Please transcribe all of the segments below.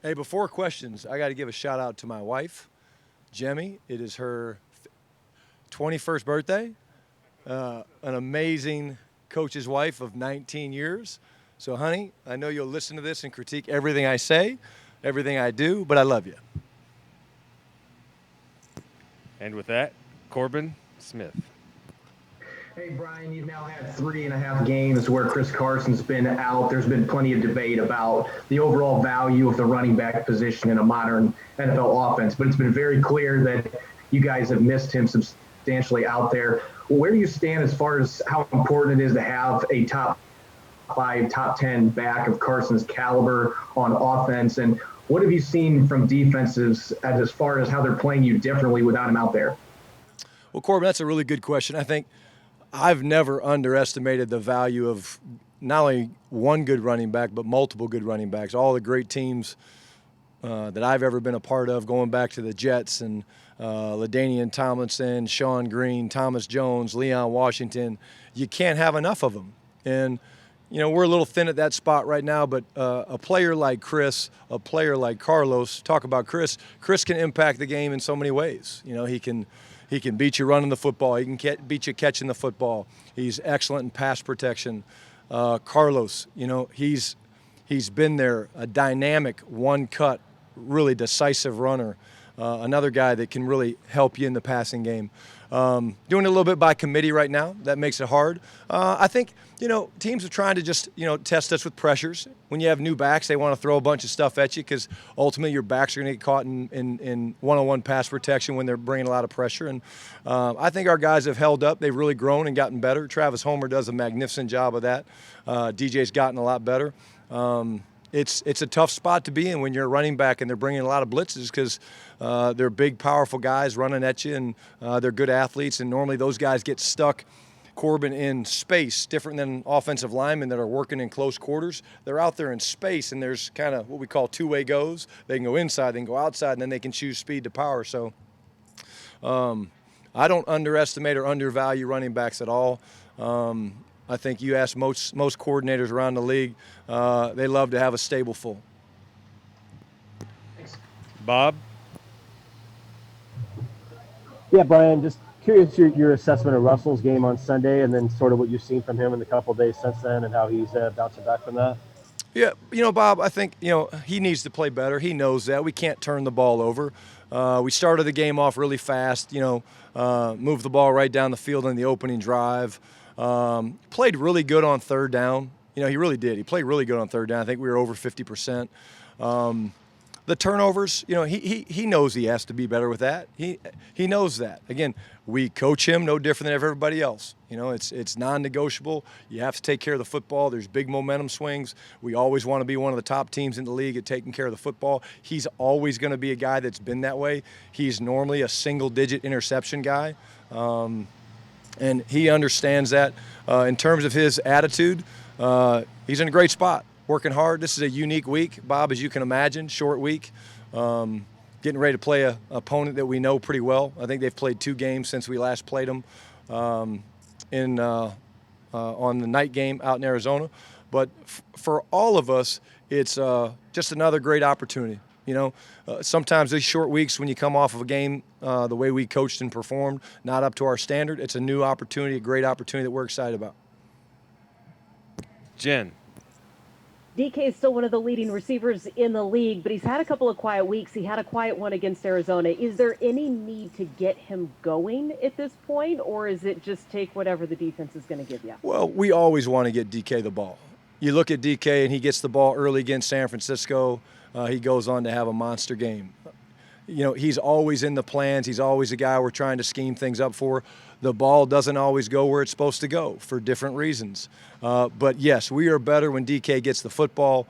Hey, before questions, I got to give a shout out to my wife, Jemmy. It is her 21st birthday. An amazing coach's wife of 19 years. So, honey, I know you'll listen to this and critique everything I say, everything I do, but I love you. And with that, Corbin Smith. Hey, Brian, you've now had 3.5 games where Chris Carson's been out. There's been plenty of debate about the overall value of the running back position in a modern NFL offense, but it's been very clear that you guys have missed him substantially out there. Where do you stand as far as how important it is to have a top five, top 10 back of Carson's caliber on offense? And what have you seen from defenses as far as how they're playing you differently without him out there? Well, Corbin, that's a really good question. I think I've never underestimated the value of not only one good running back, but multiple good running backs. All the great teams that I've ever been a part of, going back to the Jets and LaDainian Tomlinson, Sean Green, Thomas Jones, Leon Washington, you can't have enough of them. And, you know, we're a little thin at that spot right now, but a player like Chris, a player like Carlos, talk about Chris. Chris can impact the game in so many ways. You know, he can beat you running the football. He can beat you catching the football. He's excellent in pass protection. Carlos, you know, he's been there, a dynamic, one-cut, really decisive runner. Another guy that can really help you in the passing game. Doing it a little bit by committee right now. That makes it hard. I think, you know, teams are trying to just, you know, test us with pressures. When you have new backs, they want to throw a bunch of stuff at you because ultimately your backs are going to get caught in one-on-one pass protection when they're bringing a lot of pressure. And I think our guys have held up. They've really grown and gotten better. Travis Homer does a magnificent job of that. DJ's gotten a lot better. It's a tough spot to be in when you're a running back and they're bringing a lot of blitzes because they're big, powerful guys running at you, and they're good athletes. And normally those guys get stuck, Corbin, in space, different than offensive linemen that are working in close quarters. They're out there in space, and there's kind of what we call two-way goes. They can go inside, they can go outside, and then they can choose speed to power. So I don't underestimate or undervalue running backs at all. I think you ask most coordinators around the league, they love to have a stable full. Bob? Yeah, Brian, just curious your assessment of Russell's game on Sunday and then sort of what you've seen from him in the couple of days since then and how he's bouncing back from that. Yeah, you know, Bob, I think, you know, he needs to play better. He knows that. We can't turn the ball over. We started the game off really fast, you know, moved the ball right down the field in the opening drive. Played really good on third down. You know, he really did. He played really good on third down. I think we were over 50%. The turnovers, you know, he knows he has to be better with that. He knows that. Again, we coach him no different than everybody else. You know, it's non-negotiable. You have to take care of the football. There's big momentum swings. We always want to be one of the top teams in the league at taking care of the football. He's always going to be a guy that's been that way. He's normally a single-digit interception guy. And he understands that. In terms of his attitude, he's in a great spot, working hard. This is a unique week, Bob, as you can imagine, short week. Getting ready to play an opponent that we know pretty well. I think they've played 2 games since we last played them on the night game out in Arizona. But for all of us, it's just another great opportunity. You know, sometimes these short weeks when you come off of a game the way we coached and performed, not up to our standard, it's a new opportunity, a great opportunity that we're excited about. Jen? DK is still one of the leading receivers in the league, but he's had a couple of quiet weeks. He had a quiet one against Arizona. Is there any need to get him going at this point, or is it just take whatever the defense is going to give you? Well, we always want to get DK the ball. You look at DK and he gets the ball early against San Francisco. He goes on to have a monster game. You know, he's always in the plans. He's always a guy we're trying to scheme things up for. The ball doesn't always go where it's supposed to go for different reasons. But, yes, we are better when DK gets the football.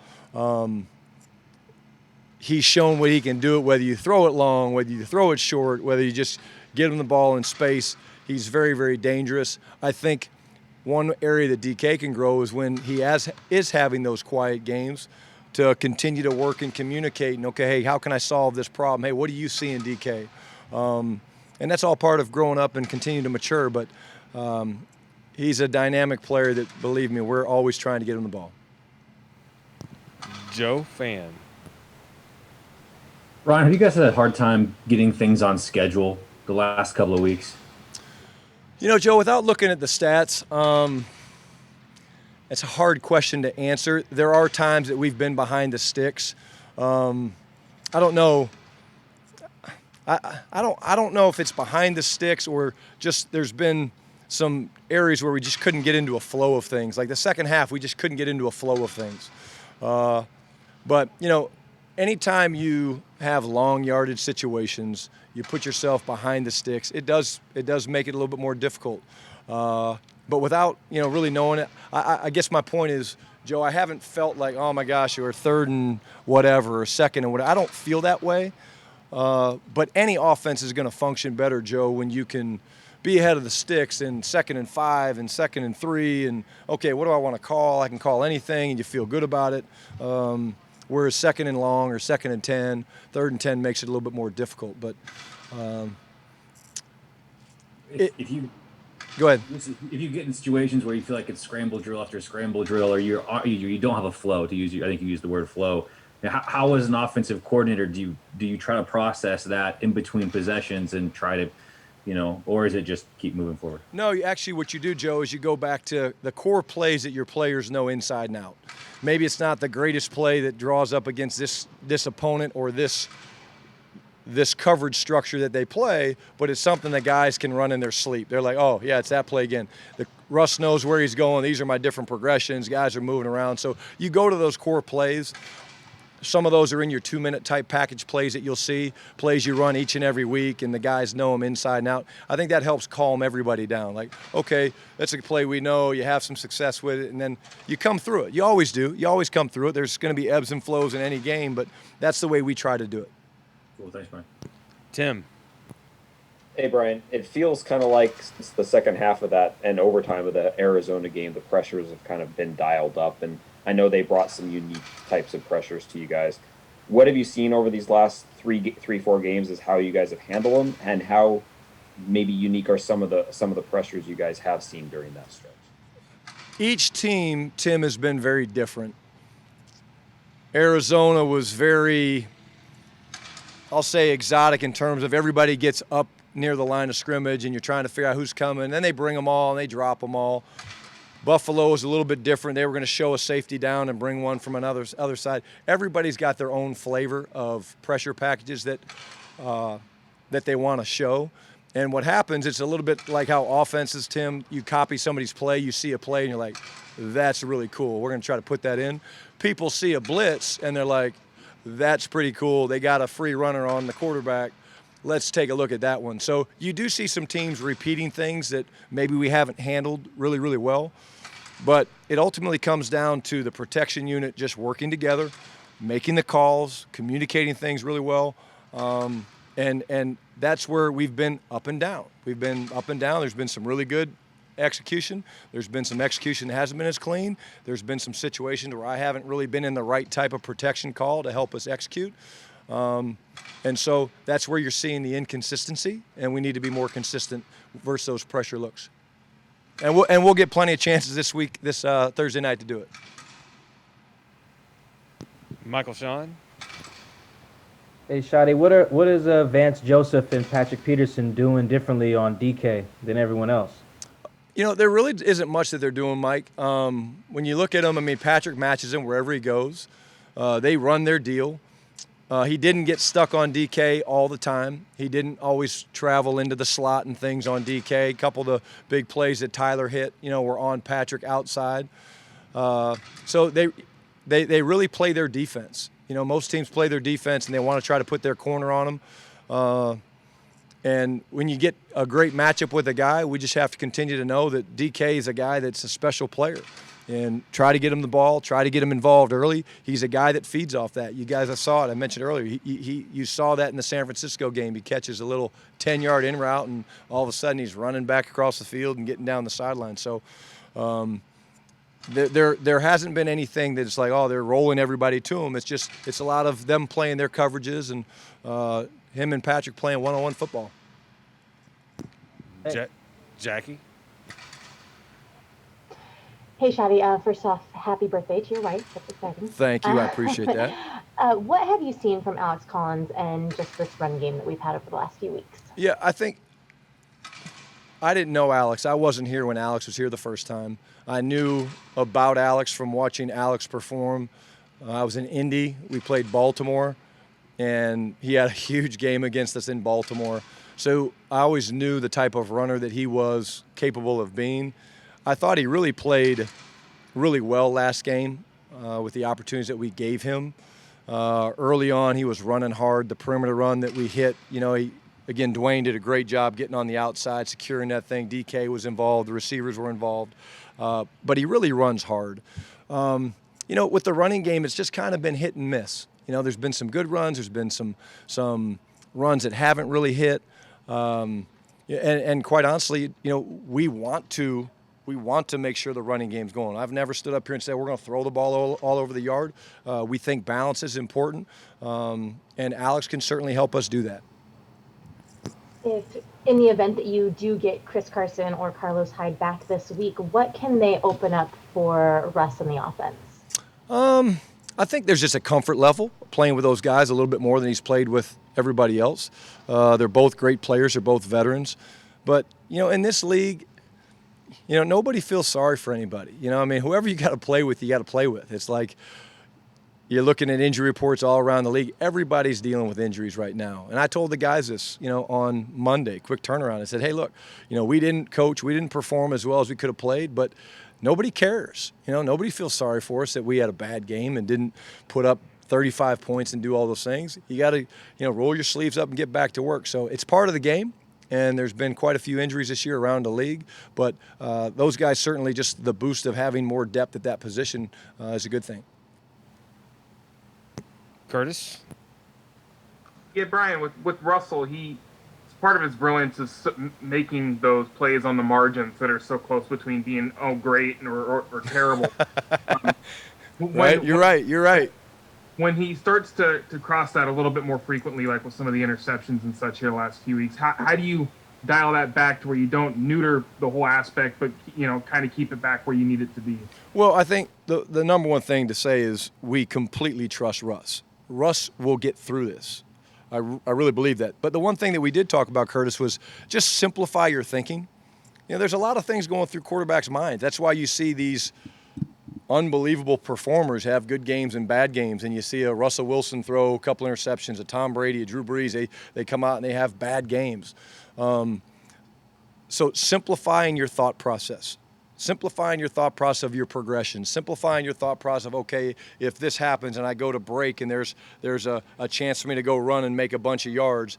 He's shown what he can do, whether you throw it long, whether you throw it short, whether you just get him the ball in space. He's very, very dangerous. I think one area that DK can grow is when he is having those quiet games to continue to work and communicate and, okay, hey, how can I solve this problem? Hey, what do you see in DK? And that's all part of growing up and continuing to mature. But he's a dynamic player that, believe me, we're always trying to get him the ball. Joe Fan? Ron, have you guys had a hard time getting things on schedule the last couple of weeks? Joe, without looking at the stats, it's a hard question to answer. There are times that we've been behind the sticks. I don't know. I don't know if it's behind the sticks or just there's been some areas where we just couldn't get into a flow of things. Like the second half, we just couldn't get into a flow of things. But anytime you have long yardage situations, you put yourself behind the sticks. It does make it a little bit more difficult. But without really knowing it, I guess my point is, Joe, I haven't felt like, oh my gosh, you're third and whatever or second and whatever. I don't feel that way. But any offense is going to function better, Joe, when you can be ahead of the sticks in 2nd and 5 and 2nd and 3 and, okay, what do I want to call? I can call anything and you feel good about it. Whereas 2nd and long or 2nd and 10, 3rd and 10 makes it a little bit more difficult. But if you go ahead. If you get in situations where you feel like it's scramble drill after scramble drill, or you don't have a flow, I think you used the word flow. How as an offensive coordinator do you try to process that in between possessions and try to, or is it just keep moving forward? No, actually what you do, Joe, is you go back to the core plays that your players know inside and out. Maybe it's not the greatest play that draws up against this opponent or this coverage structure that they play, but it's something that guys can run in their sleep. They're like, oh, yeah, it's that play again. Russ knows where he's going. These are my different progressions. Guys are moving around. So you go to those core plays. Some of those are in your 2-minute type package plays that you'll see, plays you run each and every week, and the guys know them inside and out. I think that helps calm everybody down. Like, okay, that's a play we know. You have some success with it, and then you come through it. You always do. You always come through it. There's going to be ebbs and flows in any game, but that's the way we try to do it. Cool. Thanks, Brian. Tim. Hey, Brian. It feels kind of like since the second half of that and overtime of the Arizona game, the pressures have kind of been dialed up, and I know they brought some unique types of pressures to you guys. What have you seen over these last 4 games is how you guys have handled them, and how maybe unique are some of the pressures you guys have seen during that stretch? Each team, Tim, has been very different. Arizona was very, I'll say, exotic in terms of everybody gets up near the line of scrimmage and you're trying to figure out who's coming. Then they bring them all and they drop them all. Buffalo is a little bit different. They were going to show a safety down and bring one from other side. Everybody's got their own flavor of pressure packages that they want to show. And what happens, it's a little bit like how offenses, Tim, you copy somebody's play, you see a play, and you're like, that's really cool. We're going to try to put that in. People see a blitz, and they're like, that's pretty cool. They got a free runner on the quarterback. Let's take a look at that one. So you do see some teams repeating things that maybe we haven't handled really, really well. But it ultimately comes down to the protection unit just working together, making the calls, communicating things really well. And that's where we've been up and down. We've been up and down. There's been some really good execution. There's been some execution that hasn't been as clean. There's been some situations where I haven't really been in the right type of protection call to help us execute. And so that's where you're seeing the inconsistency, and we need to be more consistent versus those pressure looks. And we'll get plenty of chances this Thursday night to do it. Michael Sean. Hey, Shotty, what is Vance Joseph and Patrick Peterson doing differently on DK than everyone else? There really isn't much that they're doing, Mike. When you look at them, Patrick matches him wherever he goes. They run their deal. He didn't get stuck on DK all the time. He didn't always travel into the slot and things on DK. A couple of the big plays that Tyler hit, were on Patrick outside. So they really play their defense. Most teams play their defense and they want to try to put their corner on them. And when you get a great matchup with a guy, we just have to continue to know that DK is a guy that's a special player. And try to get him the ball, try to get him involved early. He's a guy that feeds off that. You guys, I saw it. I mentioned earlier. You saw that in the San Francisco game. He catches a little 10-yard in route, and all of a sudden he's running back across the field and getting down the sideline. So there hasn't been anything that's like, oh, they're rolling everybody to him. It's a lot of them playing their coverages and him and Patrick playing one-on-one football. Jackie. Hey, Shadi. First off, happy birthday to your wife. That's exciting. Thank you. I appreciate that. What have you seen from Alex Collins and just this run game that we've had over the last few weeks? Yeah, I think I didn't know Alex. I wasn't here when Alex was here the first time. I knew about Alex from watching Alex perform. I was in Indy. We played Baltimore, and he had a huge game against us in Baltimore. So I always knew the type of runner that he was capable of being. I thought he really played really well last game with the opportunities that we gave him. Early on, he was running hard. The perimeter run that we hit, again, Dwayne did a great job getting on the outside, securing that thing. DK was involved. The receivers were involved. But he really runs hard. With the running game, it's just kind of been hit and miss. There's been some good runs. There's been some runs that haven't really hit. And quite honestly, we want to make sure the running game's going. I've never stood up here and said we're going to throw the ball all over the yard. We think balance is important, and Alex can certainly help us do that. If in the event that you do get Chris Carson or Carlos Hyde back this week, what can they open up for Russ in the offense? I think there's just a comfort level playing with those guys a little bit more than he's played with everybody else. They're both great players. They're both veterans. But, in this league, nobody feels sorry for anybody. Whoever you got to play with, you got to play with. It's like you're looking at injury reports all around the league. Everybody's dealing with injuries right now. And I told the guys this, on Monday, quick turnaround. I said, hey, look, we didn't coach. We didn't perform as well as we could have played, but nobody cares. Nobody feels sorry for us that we had a bad game and didn't put up 35 points and do all those things. You got to, roll your sleeves up and get back to work. So it's part of the game. And there's been quite a few injuries this year around the league. But those guys, certainly just the boost of having more depth at that position is a good thing. Curtis? Yeah, Brian, with Russell, part of his brilliance is making those plays on the margins that are so close between being great or terrible. Right, you're right. When he starts to cross that a little bit more frequently, like with some of the interceptions and such here the last few weeks, how do you dial that back to where you don't neuter the whole aspect, but kind of keep it back where you need it to be? Well, I think the number one thing to say is we completely trust Russ. Russ will get through this. I really believe that. But the one thing that we did talk about, Curtis, was just simplify your thinking. There's a lot of things going through quarterbacks' minds. That's why you see these unbelievable performers have good games and bad games, and you see a Russell Wilson throw a couple interceptions, a Tom Brady, a Drew Brees, they come out and they have bad games. So simplifying your thought process. Simplifying your thought process of your progression, simplifying your thought process of, okay, if this happens and I go to break and there's a chance for me to go run and make a bunch of yards,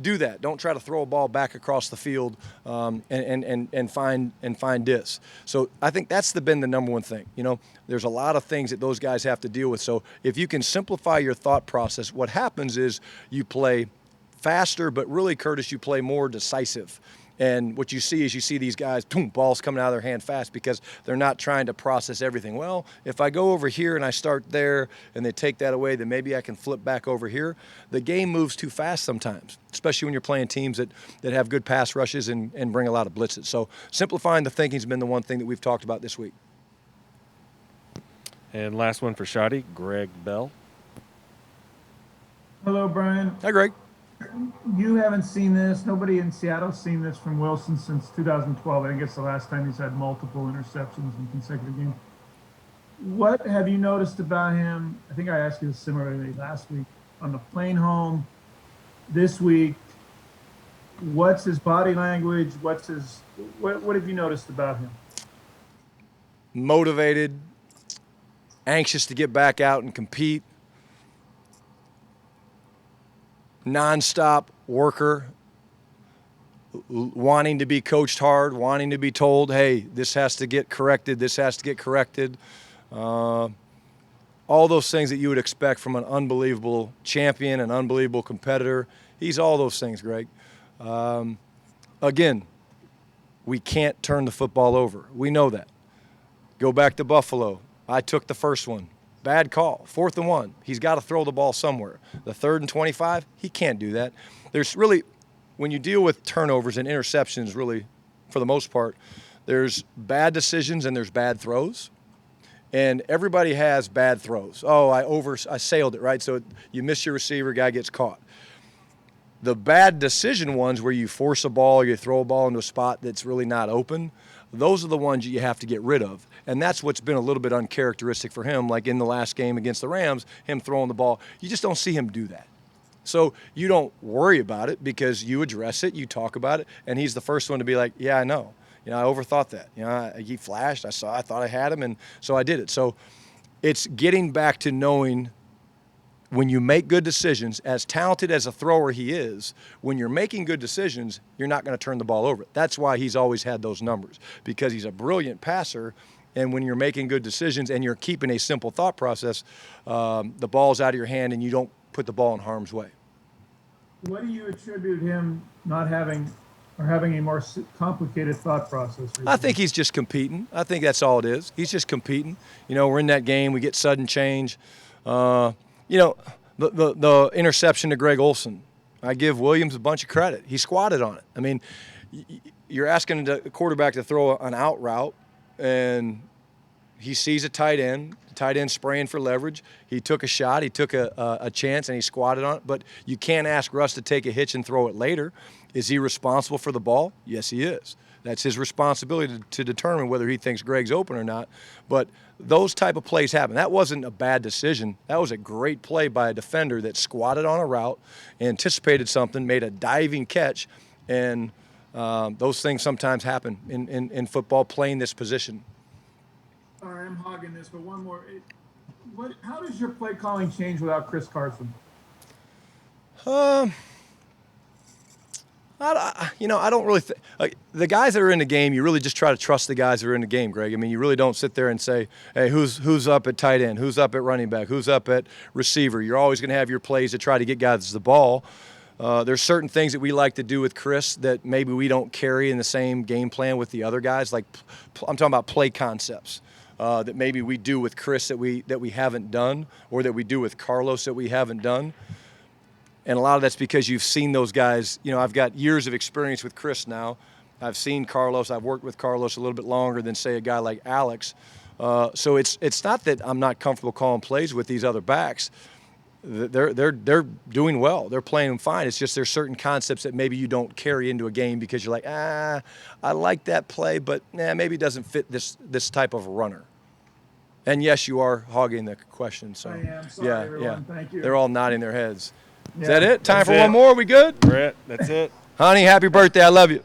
do that. Don't try to throw a ball back across the field and find this. So I think that's been the number one thing. There's a lot of things that those guys have to deal with. So if you can simplify your thought process, what happens is you play faster, but really, Curtis, you play more decisive. And what you see these guys, boom, balls coming out of their hand fast because they're not trying to process everything. Well, if I go over here and I start there and they take that away, then maybe I can flip back over here. The game moves too fast sometimes, especially when you're playing teams that have good pass rushes and bring a lot of blitzes. So simplifying the thinking has been the one thing that we've talked about this week. And last one for Shotty, Greg Bell. Hello, Brian. Hi, Greg. You haven't seen this. Nobody in Seattle's seen this from Wilson since 2012. I think it's the last time he's had multiple interceptions in consecutive games. What have you noticed about him? I think I asked you this similarly last week. On the plane home this week, what's his body language? What have you noticed about him? Motivated, anxious to get back out and compete. Nonstop worker, wanting to be coached hard, wanting to be told, hey, this has to get corrected, this has to get corrected. All those things that you would expect from an unbelievable champion, an unbelievable competitor. He's all those things, Greg. Again, we can't turn the football over. We know that. Go back to Buffalo. I took the first one. Bad call. 4th and 1. He's got to throw the ball somewhere. The 3rd and 25, he can't do that. There's really, when you deal with turnovers and interceptions, really, for the most part, There's bad decisions and there's bad throws. And everybody has bad throws. Oh, I sailed it, right? So you miss your receiver, guy gets caught. The bad decision ones where you force a ball or you throw a ball into a spot that's really not open, those are the ones you have to get rid of. And that's what's been a little bit uncharacteristic for him, like in the last game against the Rams, him throwing the ball. You just don't see him do that. So you don't worry about it because you address it, you talk about it, and he's the first one to be like, yeah, I know. I overthought that. He flashed, I thought I had him, and so I did it. So it's getting back to knowing when you make good decisions, as talented as a thrower he is, when you're making good decisions, you're not going to turn the ball over. That's why he's always had those numbers, because he's a brilliant passer, and when you're making good decisions and you're keeping a simple thought process, the ball's out of your hand and you don't put the ball in harm's way. What do you attribute him not having or having a more complicated thought process recently? I think he's just competing. I think that's all it is. He's just competing. We're in that game. We get sudden change. The interception to Greg Olsen, I give Williams a bunch of credit. He squatted on it. I mean, you're asking the quarterback to throw an out route, and he sees a tight end. The tight end spraying for leverage. He took a shot. He took a chance, and he squatted on it. But you can't ask Russ to take a hitch and throw it later. Is he responsible for the ball? Yes, he is. That's his responsibility to determine whether he thinks Greg's open or not. But those type of plays happen. That wasn't a bad decision. That was a great play by a defender that squatted on a route, anticipated something, made a diving catch, and those things sometimes happen in football, playing this position. All right, I'm hogging this, but one more. How does your play calling change without Chris Carson? I don't really the guys that are in the game, you really just try to trust the guys that are in the game, Greg. I mean, you really don't sit there and say, hey, who's up at tight end, who's up at running back, who's up at receiver. You're always going to have your plays to try to get guys the ball. There's certain things that we like to do with Chris that maybe we don't carry in the same game plan with the other guys. Like I'm talking about play concepts that maybe we do with Chris that we haven't done, or that we do with Carlos that we haven't done. And a lot of that's because you've seen those guys. I've got years of experience with Chris now. I've seen Carlos. I've worked with Carlos a little bit longer than, say, a guy like Alex. So it's not that I'm not comfortable calling plays with these other backs. They're doing well. They're playing fine. It's just there's certain concepts that maybe you don't carry into a game because you're like, I like that play, but maybe it doesn't fit this type of runner. And yes, you are hogging the question. So I am. Sorry, everyone. Thank you. They're all nodding their heads. Yeah. Is that it? Time That's for it. one more? We good? Brett, that's it. Honey, happy birthday. I love you.